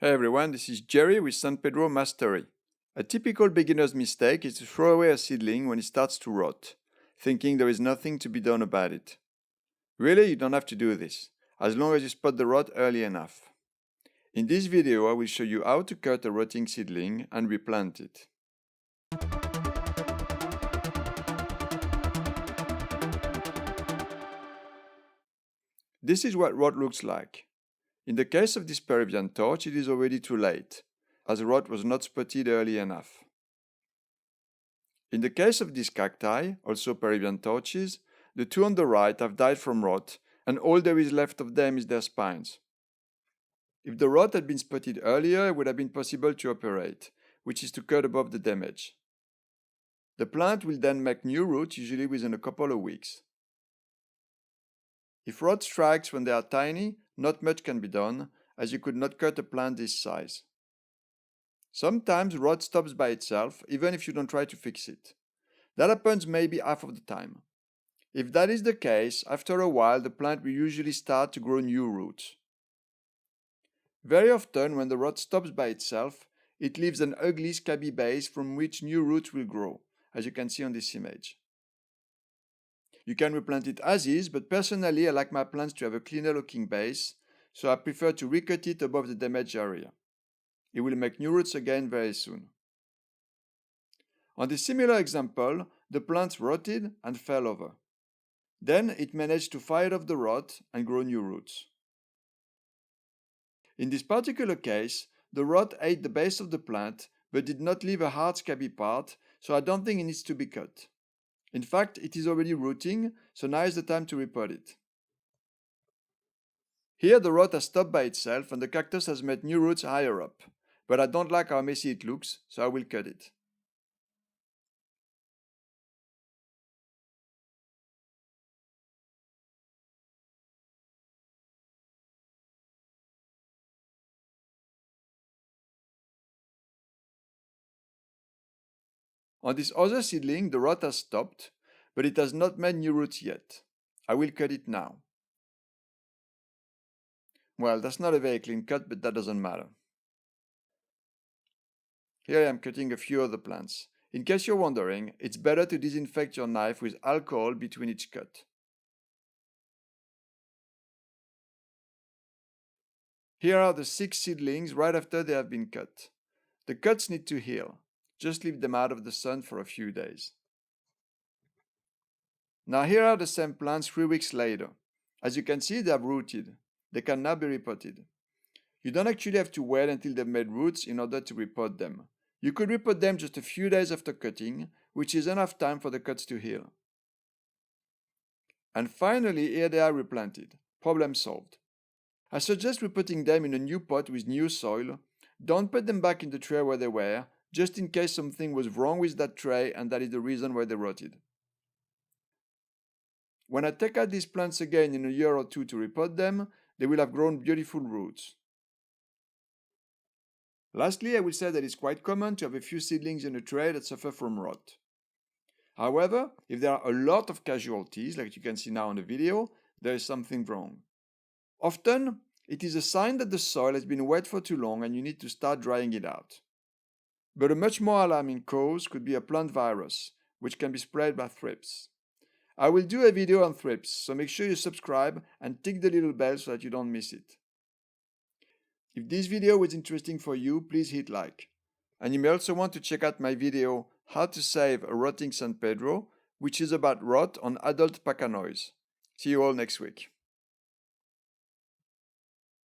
Hey everyone, this is Jerry with San Pedro Mastery. A typical beginner's mistake is to throw away a seedling when it starts to rot, thinking there is nothing to be done about it. Really, you don't have to do this, as long as you spot the rot early enough. In this video, I will show you how to cut a rotting seedling and replant it. This is what rot looks like. In the case of this Peruvian torch, it is already too late, as the rot was not spotted early enough. In the case of these cacti, also Peruvian torches, the two on the right have died from rot, and all there is left of them is their spines. If the rot had been spotted earlier, it would have been possible to operate, which is to cut above the damage. The plant will then make new roots, usually within a couple of weeks. If rot strikes when they are tiny, not much can be done, as you could not cut a plant this size. Sometimes rot stops by itself, even if you don't try to fix it. That happens maybe half of the time. If that is the case, after a while the plant will usually start to grow new roots. Very often, when the rot stops by itself, it leaves an ugly scabby base from which new roots will grow, as you can see on this image. You can replant it as is, but personally I like my plants to have a cleaner looking base, so I prefer to recut it above the damaged area. It will make new roots again very soon. On this similar example, the plants rotted and fell over. Then it managed to fight off the rot and grow new roots. In this particular case, the rot ate the base of the plant but did not leave a hard scabby part, so I don't think it needs to be cut. In fact, it is already rooting, so now is the time to repot it. Here the rot has stopped by itself and the cactus has made new roots higher up, but I don't like how messy it looks, so I will cut it. On this other seedling, the rot has stopped, but it has not made new roots yet. I will cut it now. Well, that's not a very clean cut, but that doesn't matter. Here I am cutting a few other plants. In case you're wondering, it's better to disinfect your knife with alcohol between each cut. Here are the 6 seedlings right after they have been cut. The cuts need to heal. Just leave them out of the sun for a few days. Now here are the same plants 3 weeks later. As you can see, they have rooted. They can now be repotted. You don't actually have to wait until they've made roots in order to repot them. You could repot them just a few days after cutting, which is enough time for the cuts to heal. And finally, here they are replanted. Problem solved. I suggest repotting them in a new pot with new soil. Don't put them back in the tray where they were, just in case something was wrong with that tray and that is the reason why they rotted. When I take out these plants again in a year or two to repot them, they will have grown beautiful roots. Lastly, I will say that it's quite common to have a few seedlings in a tray that suffer from rot. However, if there are a lot of casualties, like you can see now on the video, there is something wrong. Often, it is a sign that the soil has been wet for too long and you need to start drying it out. But a much more alarming cause could be a plant virus, which can be spread by thrips. I will do a video on thrips, so make sure you subscribe and tick the little bell so that you don't miss it. If this video was interesting for you, please hit like. And you may also want to check out my video, How to Save a Rotting San Pedro, which is about rot on adult Pachanois. See you all next week.